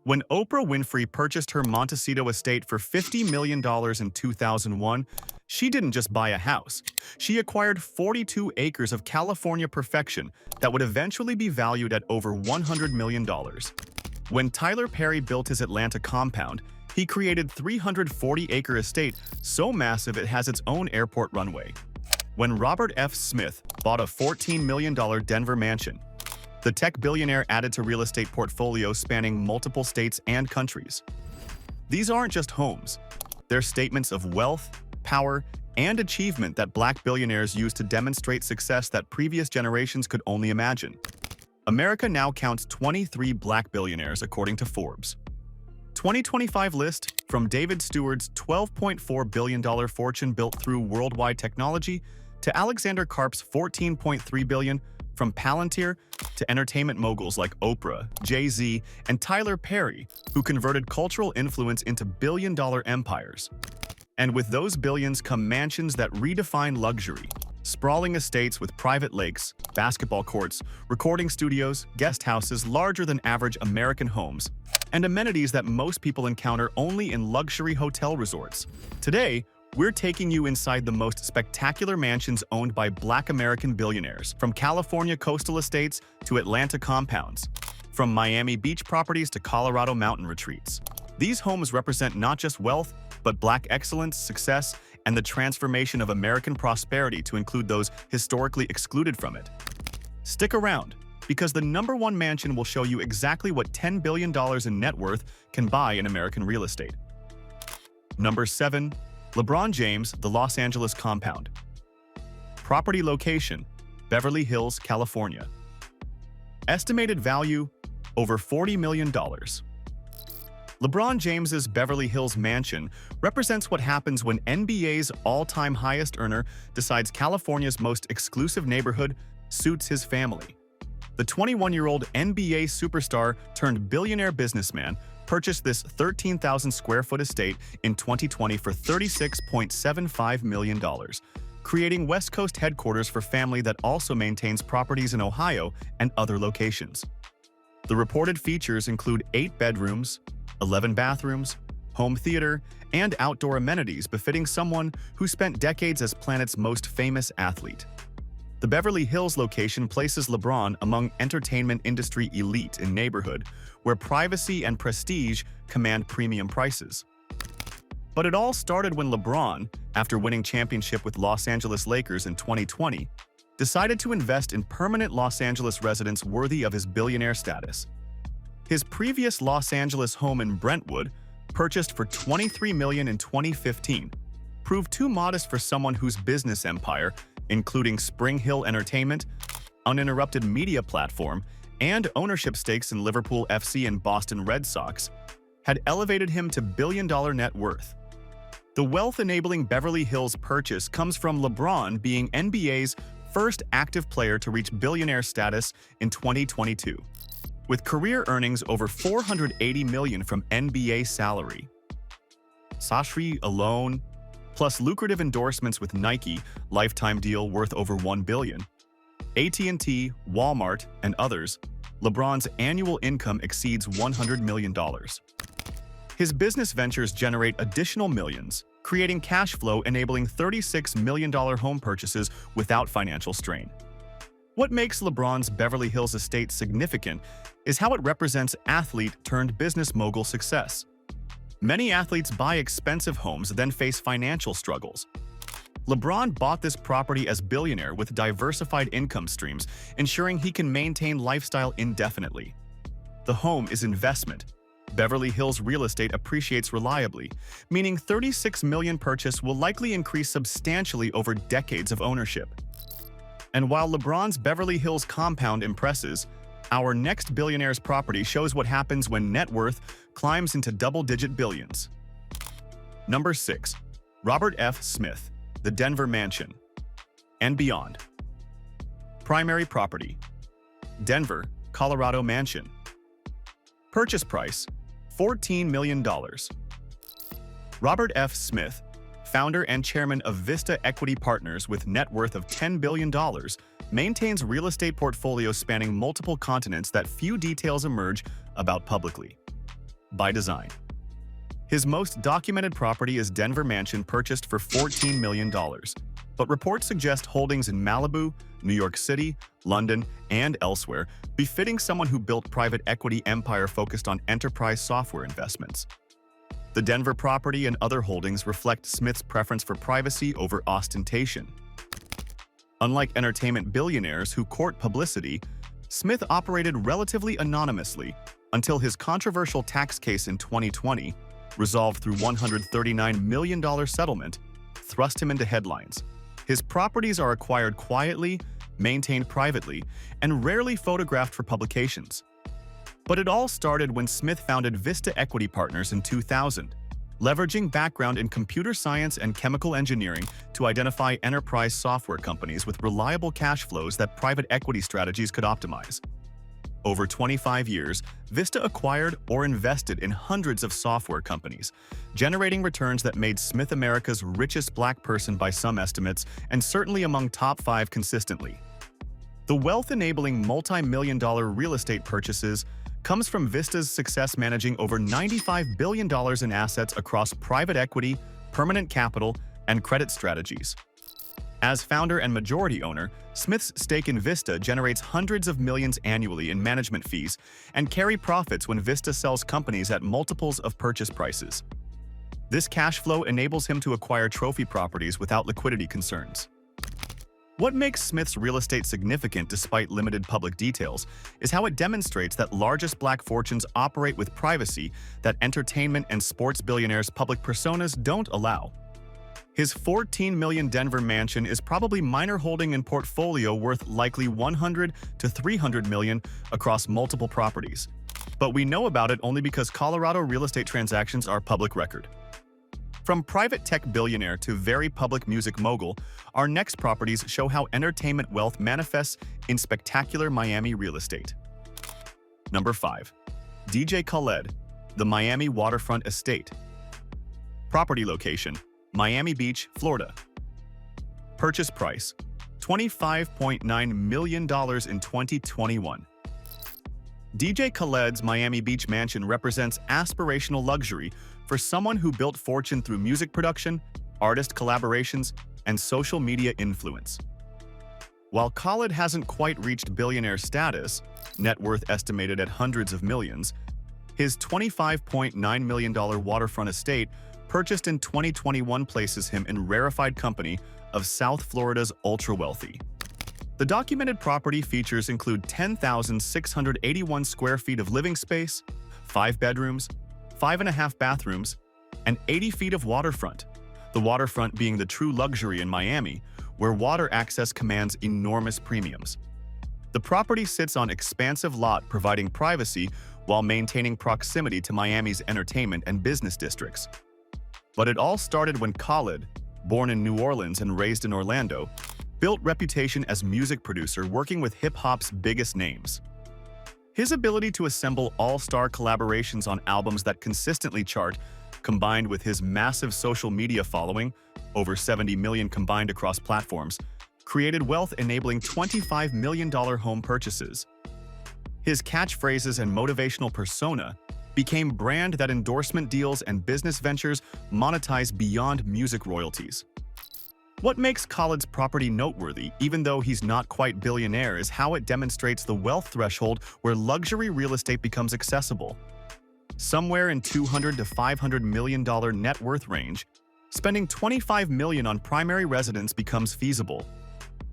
When Oprah Winfrey purchased her Montecito estate for $50 million in 2001, she didn't just buy a house. She acquired 42 acres of California perfection that would eventually be valued at over $100 million. When Tyler Perry built his Atlanta compound, he created a 340-acre estate so massive it has its own airport runway. When Robert F. Smith bought a $14 million Denver mansion, the tech billionaire added to real estate portfolio spanning multiple states and countries. These aren't just homes. They're statements of wealth, power, and achievement that Black billionaires use to demonstrate success that previous generations could only imagine. America now counts 23 Black billionaires according to Forbes' 2025 list, from David Stewart's $12.4 billion fortune built through worldwide technology to Alexander Karp's $14.3 billion, from Palantir to entertainment moguls like Oprah, Jay-Z, and Tyler Perry, who converted cultural influence into billion-dollar empires. And with those billions come mansions that redefine luxury. Sprawling estates with private lakes, basketball courts, recording studios, guest houses larger than average American homes, and amenities that most people encounter only in luxury hotel resorts. Today, we're taking you inside the most spectacular mansions owned by Black American billionaires, from California coastal estates to Atlanta compounds, from Miami beach properties to Colorado mountain retreats. These homes represent not just wealth, but Black excellence, success, and the transformation of American prosperity to include those historically excluded from it. Stick around, because the #1 mansion will show you exactly what $10 billion in net worth can buy in American real estate. Number 7. LeBron James, the Los Angeles Compound. Property location: Beverly Hills, California. Estimated value: over $40 million. LeBron James's Beverly Hills mansion represents what happens when NBA's all-time highest earner decides California's most exclusive neighborhood suits his family. The 21-year-old NBA superstar turned billionaire businessman purchased this 13,000-square-foot estate in 2020 for $36.75 million, creating West Coast headquarters for family that also maintains properties in Ohio and other locations. The reported features include 8 bedrooms, 11 bathrooms, home theater, and outdoor amenities befitting someone who spent decades as planet's most famous athlete. The Beverly Hills location places LeBron among entertainment industry elite in neighborhood, where privacy and prestige command premium prices. But it all started when LeBron, after winning championship with Los Angeles Lakers in 2020, decided to invest in permanent Los Angeles residence worthy of his billionaire status. His previous Los Angeles home in Brentwood, purchased for $23 million in 2015, proved too modest for someone whose business empire, including Spring Hill Entertainment, uninterrupted media platform, and ownership stakes in Liverpool FC and Boston Red Sox, had elevated him to billion-dollar net worth. The wealth-enabling Beverly Hills purchase comes from LeBron being NBA's first active player to reach billionaire status in 2022, with career earnings over $480 million from NBA salary. Sashri alone, plus lucrative endorsements with Nike, lifetime deal worth over $1 billion, AT&T, Walmart, and others, LeBron's annual income exceeds $100 million. His business ventures generate additional millions, creating cash flow enabling $36 million home purchases without financial strain. What makes LeBron's Beverly Hills estate significant is how it represents athlete-turned-business mogul success. Many athletes buy expensive homes then face financial struggles. LeBron bought this property as billionaire with diversified income streams, ensuring he can maintain lifestyle indefinitely. The home is investment. Beverly Hills real estate appreciates reliably, meaning $36 million purchase will likely increase substantially over decades of ownership. And while LeBron's Beverly Hills compound impresses, our next billionaire's property shows what happens when net worth climbs into double-digit billions. Number 6. Robert F. Smith, the Denver Mansion and beyond. Primary property: Denver, Colorado Mansion. Purchase price: $14 million. Robert F. Smith, founder and chairman of Vista Equity Partners with net worth of $10 billion, maintains real estate portfolios spanning multiple continents that few details emerge about publicly. by design. His most documented property is Denver mansion purchased for $14 million, but reports suggest holdings in Malibu, New York City, London, and elsewhere befitting someone who built private equity empire focused on enterprise software investments. The Denver property and other holdings reflect Smith's preference for privacy over ostentation. Unlike entertainment billionaires who court publicity, Smith operated relatively anonymously until his controversial tax case in 2020, resolved through $139 million settlement, thrust him into headlines. His properties are acquired quietly, maintained privately, and rarely photographed for publications. But it all started when Smith founded Vista Equity Partners in 2000, leveraging background in computer science and chemical engineering to identify enterprise software companies with reliable cash flows that private equity strategies could optimize. Over 25 years, Vista acquired or invested in hundreds of software companies, generating returns that made Smith America's richest black person by some estimates and certainly among top 5 consistently. The wealth-enabling multi-million-dollar real estate purchases comes from Vista's success managing over $95 billion in assets across private equity, permanent capital, and credit strategies. As founder and majority owner, Smith's stake in Vista generates hundreds of millions annually in management fees and carry profits when Vista sells companies at multiples of purchase prices. This cash flow enables him to acquire trophy properties without liquidity concerns. What makes Smith's real estate significant despite limited public details is how it demonstrates that largest black fortunes operate with privacy that entertainment and sports billionaires' public personas don't allow. His $14 million Denver mansion is probably minor holding in portfolio worth likely $100 to $300 million across multiple properties. But we know about it only because Colorado real estate transactions are public record. From private tech billionaire to very public music mogul, our next properties show how entertainment wealth manifests in spectacular Miami real estate. Number 5. DJ Khaled, the Miami Waterfront Estate. Property location: Miami Beach, Florida. Purchase price: $25.9 million in 2021. DJ Khaled's Miami Beach mansion represents aspirational luxury for someone who built fortune through music production, artist collaborations, and social media influence. While Khaled hasn't quite reached billionaire status, net worth estimated at hundreds of millions, his $25.9 million waterfront estate purchased in 2021 places him in rarefied company of South Florida's ultra-wealthy. The documented property features include 10,681 square feet of living space, 5 bedrooms, 5.5 bathrooms, and 80 feet of waterfront, the waterfront being the true luxury in Miami, where water access commands enormous premiums. The property sits on expansive lot providing privacy while maintaining proximity to Miami's entertainment and business districts. But it all started when Khaled, born in New Orleans and raised in Orlando, built reputation as music producer working with hip-hop's biggest names. His ability to assemble all-star collaborations on albums that consistently chart, combined with his massive social media following, over 70 million combined across platforms, created wealth enabling $25 million home purchases. His catchphrases and motivational persona became brand that endorsement deals and business ventures monetize beyond music royalties. What makes Khaled's property noteworthy, even though he's not quite billionaire, is how it demonstrates the wealth threshold where luxury real estate becomes accessible. Somewhere in $200 to $500 million net worth range, spending $25 million on primary residence becomes feasible.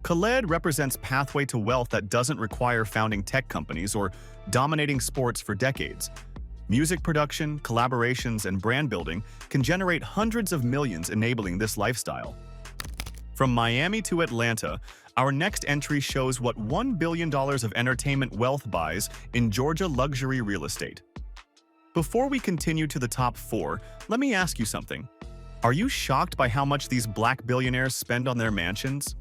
Khaled represents pathway to wealth that doesn't require founding tech companies or dominating sports for decades. Music production, collaborations, and brand building can generate hundreds of millions enabling this lifestyle. From Miami to Atlanta, our next entry shows what $1 billion of entertainment wealth buys in Georgia luxury real estate. Before we continue to the top 4, let me ask you something. Are you shocked by how much these black billionaires spend on their mansions?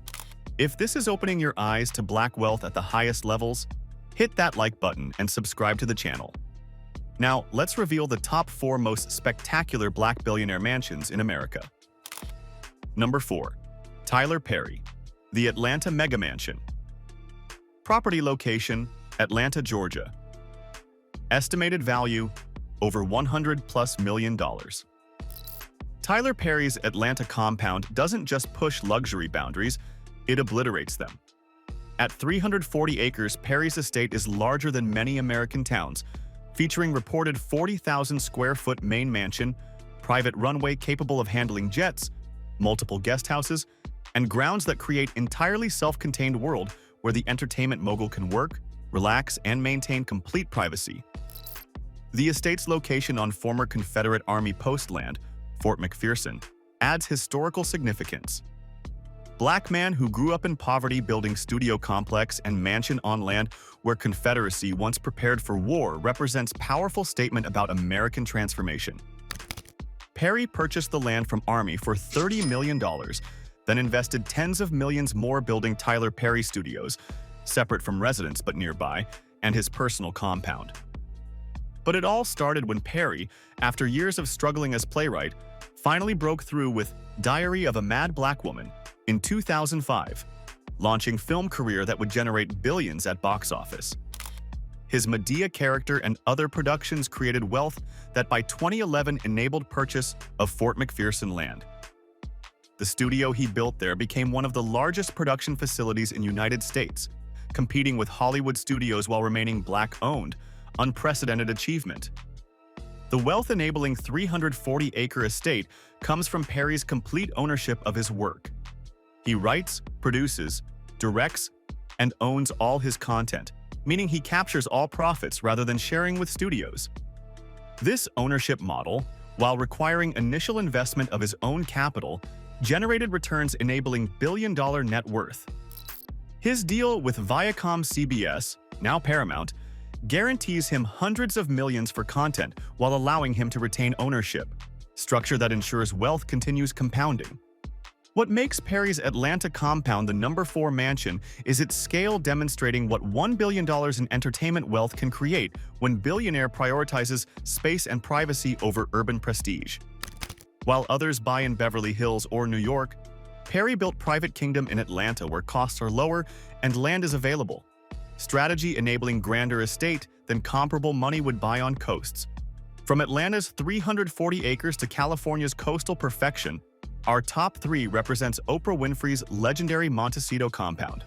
If this is opening your eyes to black wealth at the highest levels, hit that like button and subscribe to the channel. Now, let's reveal the top 4 most spectacular black billionaire mansions in America. Number 4. Tyler Perry, the Atlanta Mega Mansion. Property location: Atlanta, Georgia. Estimated value: over $100+ million. Tyler Perry's Atlanta compound doesn't just push luxury boundaries, it obliterates them. At 340 acres, Perry's estate is larger than many American towns, featuring reported 40,000 square foot main mansion, private runway capable of handling jets, multiple guest houses, and grounds that create entirely self-contained world where the entertainment mogul can work, relax, and maintain complete privacy. The estate's location on former Confederate Army post land, Fort McPherson, adds historical significance. Black man who grew up in poverty building studio complex and mansion on land where Confederacy once prepared for war represents powerful statement about American transformation. Perry purchased the land from Army for $30 million, then invested tens of millions more building Tyler Perry Studios, separate from residence but nearby, and his personal compound. But it all started when Perry, after years of struggling as playwright, finally broke through with Diary of a Mad Black Woman in 2005, launching film career that would generate billions at box office. His Medea character and other productions created wealth that by 2011 enabled purchase of Fort McPherson land. The studio he built there became one of the largest production facilities in the United States, competing with Hollywood studios while remaining Black-owned, unprecedented achievement. The wealth-enabling 340-acre estate comes from Perry's complete ownership of his work. He writes, produces, directs, and owns all his content, meaning he captures all profits rather than sharing with studios. This ownership model, while requiring initial investment of his own capital, generated returns enabling billion-dollar net worth. His deal with Viacom-CBS, now Paramount, guarantees him hundreds of millions for content while allowing him to retain ownership, structure that ensures wealth continues compounding. What makes Perry's Atlanta compound the number 4 mansion is its scale, demonstrating what $1 billion in entertainment wealth can create when Billionaire prioritizes space and privacy over urban prestige. While others buy in Beverly Hills or New York, Perry built Private Kingdom in Atlanta where costs are lower and land is available, strategy enabling grander estate than comparable money would buy on coasts. From Atlanta's 340 acres to California's coastal perfection, our top 3 represents Oprah Winfrey's legendary Montecito compound.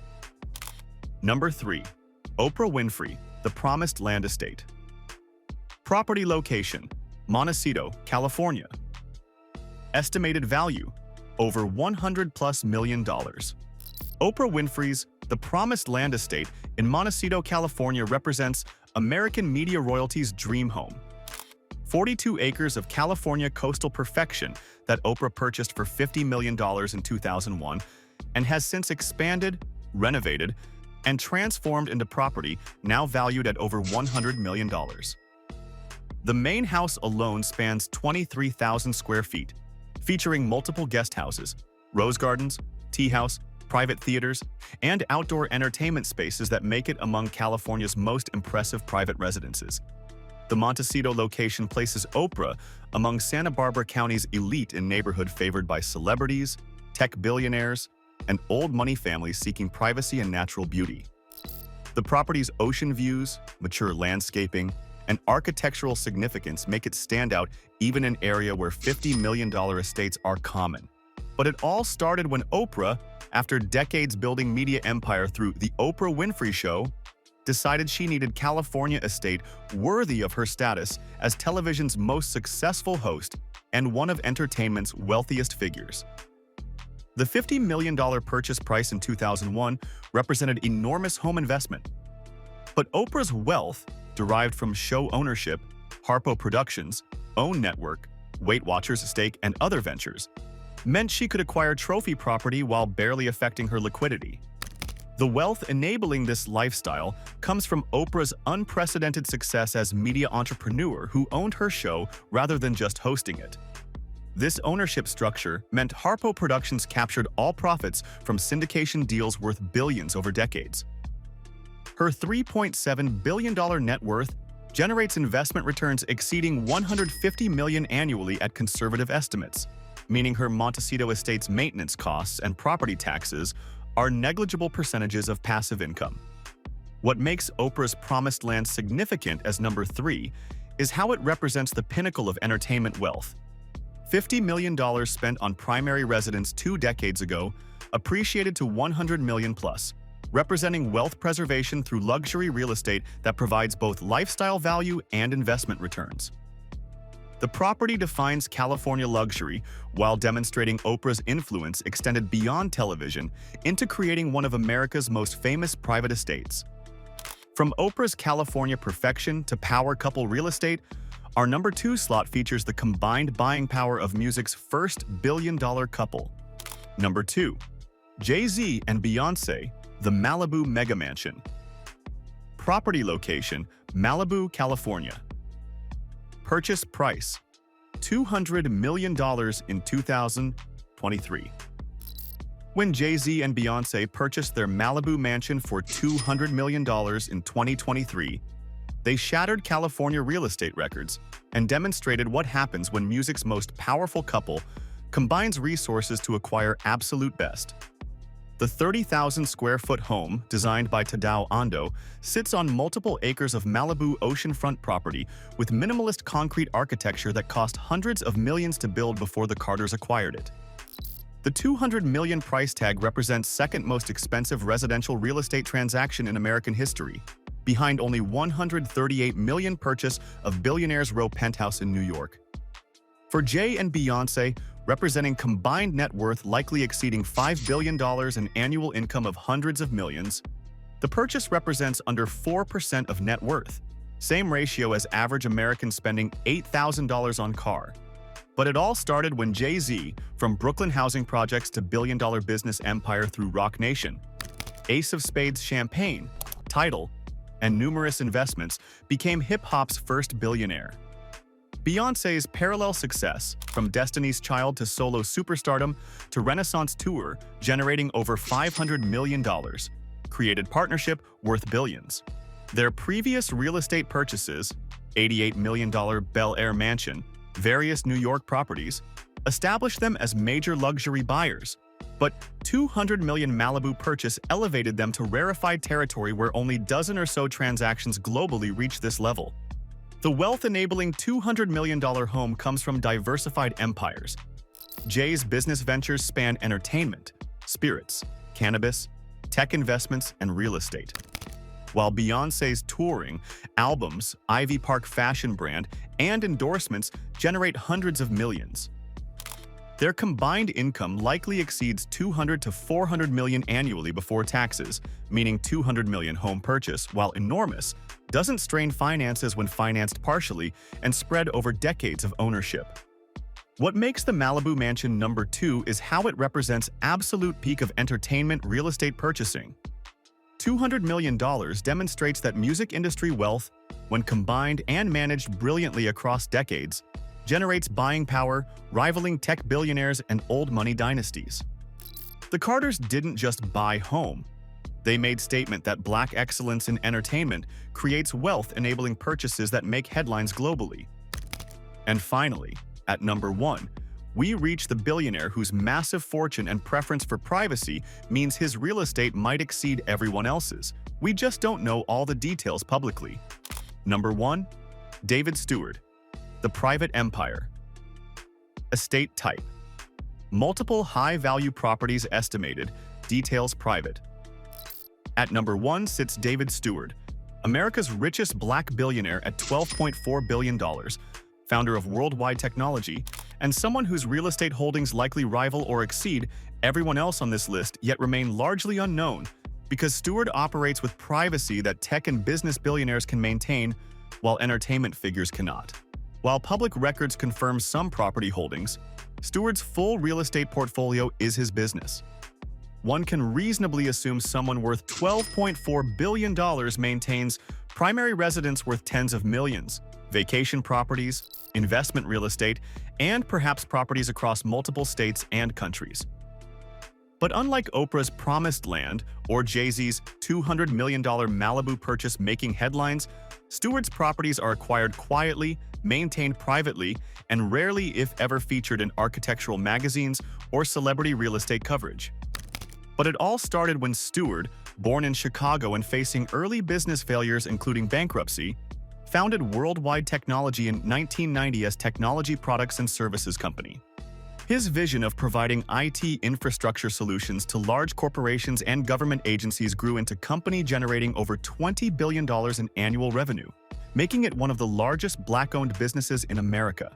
Number 3. Oprah Winfrey, the Promised Land Estate. Property location: Montecito, California. Estimated value: over $100+ million. Oprah Winfrey's The Promised Land Estate in Montecito, California represents American media royalty's dream home. 42 acres of California coastal perfection that Oprah purchased for $50 million in 2001 and has since expanded, renovated, and transformed into property now valued at over $100 million. The main house alone spans 23,000 square feet, featuring multiple guest houses, rose gardens, tea house, private theaters, and outdoor entertainment spaces that make it among California's most impressive private residences. The Montecito location places Oprah among Santa Barbara County's elite in neighborhood favored by celebrities, tech billionaires, and old money families seeking privacy and natural beauty. The property's ocean views, mature landscaping, and architectural significance make it stand out even in an area where $50 million estates are common. But it all started when Oprah, after decades building media empire through The Oprah Winfrey Show, decided she needed California estate worthy of her status as television's most successful host and one of entertainment's wealthiest figures. The $50 million purchase price in 2001 represented enormous home investment. But Oprah's wealth, derived from show ownership, Harpo Productions, OWN Network, Weight Watchers Estate, and other ventures, meant she could acquire trophy property while barely affecting her liquidity. The wealth enabling this lifestyle comes from Oprah's unprecedented success as media entrepreneur who owned her show rather than just hosting it. This ownership structure meant Harpo Productions captured all profits from syndication deals worth billions over decades. Her $3.7 billion net worth generates investment returns exceeding $150 million annually at conservative estimates, meaning her Montecito estate's maintenance costs and property taxes are negligible percentages of passive income. What makes Oprah's Promised Land significant as number 3 is how it represents the pinnacle of entertainment wealth. $50 million spent on primary residence 2 decades ago, appreciated to $100 million plus, representing wealth preservation through luxury real estate that provides both lifestyle value and investment returns. The property defines California luxury while demonstrating Oprah's influence extended beyond television into creating one of America's most famous private estates. From Oprah's California perfection to power couple real estate, our number 2 slot features the combined buying power of music's first billion-dollar couple. Number 2. Jay-Z and Beyonce, the Malibu Mega Mansion. Property location, Malibu, California. Purchase price, $200 million in 2023. When Jay-Z and Beyonce purchased their Malibu mansion for $200 million in 2023, they shattered California real estate records and demonstrated what happens when music's most powerful couple combines resources to acquire absolute best. The 30,000-square-foot home, designed by Tadao Ando, sits on multiple acres of Malibu oceanfront property with minimalist concrete architecture that cost hundreds of millions to build before the Carters acquired it. The $200 million price tag represents second most expensive residential real estate transaction in American history, behind only $138 million purchase of Billionaire's Row penthouse in New York. For Jay and Beyonce, representing combined net worth likely exceeding $5 billion and annual income of hundreds of millions, the purchase represents under 4% of net worth, same ratio as average Americans spending $8,000 on car. But it all started when Jay-Z, from Brooklyn housing projects to billion-dollar business empire through Roc Nation, Ace of Spades champagne, Tidal, and numerous investments, became hip-hop's first billionaire. Beyoncé's parallel success, from Destiny's Child to solo superstardom to Renaissance tour generating over $500 million, created partnership worth billions. Their previous real estate purchases, $88 million Bel Air mansion, various New York properties, established them as major luxury buyers. But $200 million Malibu purchase elevated them to rarefied territory where only dozen or so transactions globally reach this level. The wealth-enabling $200 million home comes from diversified empires. Jay's business ventures span entertainment, spirits, cannabis, tech investments, and real estate, while Beyoncé's touring, albums, Ivy Park fashion brand, and endorsements generate hundreds of millions. Their combined income likely exceeds $200 to $400 million annually before taxes, meaning $200 million home purchase, while enormous, doesn't strain finances when financed partially and spread over decades of ownership. What makes the Malibu Mansion number 2 is how it represents absolute peak of entertainment real estate purchasing. $200 million demonstrates that music industry wealth, when combined and managed brilliantly across decades, generates buying power rivaling tech billionaires and old money dynasties. The Carters didn't just buy home. They made statement that Black excellence in entertainment creates wealth enabling purchases that make headlines globally. And finally, at number 1, we reach the billionaire whose massive fortune and preference for privacy means his real estate might exceed everyone else's. We just don't know all the details publicly. Number 1. David Stewart, the private empire. Estate type: multiple high-value properties estimated, details private. At number 1 sits David Stewart, America's richest Black billionaire at $12.4 billion, founder of Worldwide Technology, and someone whose real estate holdings likely rival or exceed everyone else on this list yet remain largely unknown because Stewart operates with privacy that tech and business billionaires can maintain, while entertainment figures cannot. While public records confirm some property holdings, Stewart's full real estate portfolio is his business. One can reasonably assume someone worth $12.4 billion maintains primary residence worth tens of millions, vacation properties, investment real estate, and perhaps properties across multiple states and countries. But unlike Oprah's Promised Land or Jay-Z's $200 million Malibu purchase making headlines, Stewart's properties are acquired quietly, maintained privately, and rarely, if ever, featured in architectural magazines or celebrity real estate coverage. But it all started when Stewart, born in Chicago and facing early business failures including bankruptcy, founded Worldwide Technology in 1990 as Technology Products and Services Company. His vision of providing IT infrastructure solutions to large corporations and government agencies grew into company generating over $20 billion in annual revenue, making it one of the largest Black-owned businesses in America.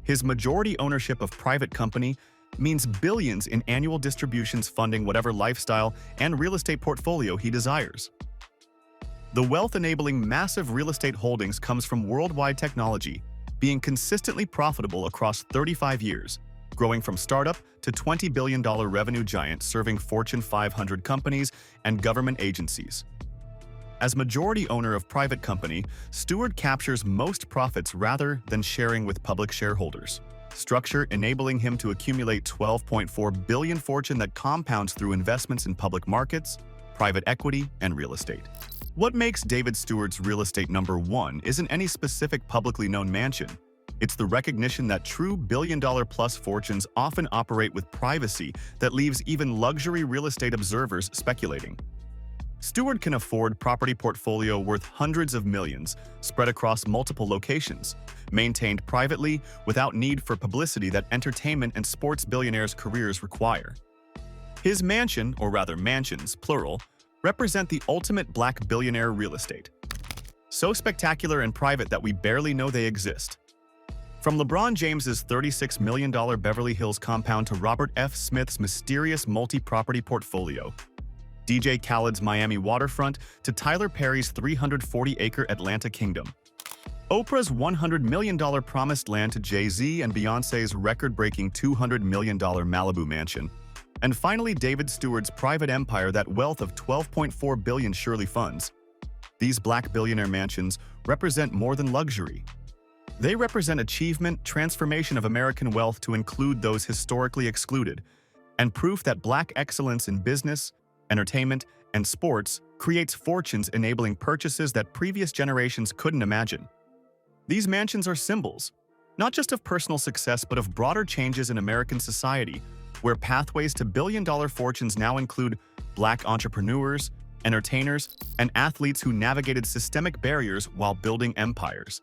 His majority ownership of private company means billions in annual distributions funding whatever lifestyle and real estate portfolio he desires. The wealth enabling massive real estate holdings comes from Worldwide Technology, being consistently profitable across 35 years, growing from startup to $20 billion revenue giant serving Fortune 500 companies and government agencies. As majority owner of private company, Stewart captures most profits rather than sharing with public shareholders, structure enabling him to accumulate $12.4 billion fortune that compounds through investments in public markets, private equity, and real estate. What makes David Stewart's real estate number one isn't any specific publicly known mansion. It's the recognition that true billion-dollar-plus fortunes often operate with privacy that leaves even luxury real estate observers speculating. Stewart can afford property portfolio worth hundreds of millions, spread across multiple locations, maintained privately without need for publicity that entertainment and sports billionaires' careers require. His mansion, or rather mansions, plural, represent the ultimate Black billionaire real estate. So spectacular and private that we barely know they exist. From LeBron James's $36 million Beverly Hills compound to Robert F. Smith's mysterious multi-property portfolio, DJ Khaled's Miami waterfront to Tyler Perry's 340-acre Atlanta kingdom, Oprah's $100 million promised land to Jay-Z and Beyonce's record-breaking $200 million Malibu mansion, and finally David Stewart's private empire that wealth of $12.4 billion surely funds. These Black billionaire mansions represent more than luxury. They represent achievement, transformation of American wealth to include those historically excluded, and proof that Black excellence in business, entertainment, and sports creates fortunes enabling purchases that previous generations couldn't imagine. These mansions are symbols, not just of personal success but of broader changes in American society, where pathways to billion-dollar fortunes now include Black entrepreneurs, entertainers, and athletes who navigated systemic barriers while building empires.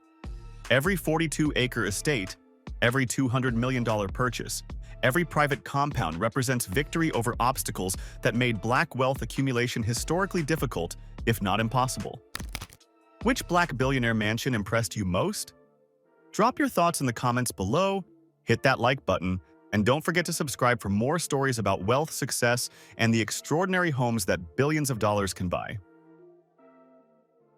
Every 42-acre estate, every $200 million purchase, every private compound represents victory over obstacles that made Black wealth accumulation historically difficult, if not impossible. Which Black billionaire mansion impressed you most? Drop your thoughts in the comments below, hit that like button, and don't forget to subscribe for more stories about wealth, success, and the extraordinary homes that billions of dollars can buy.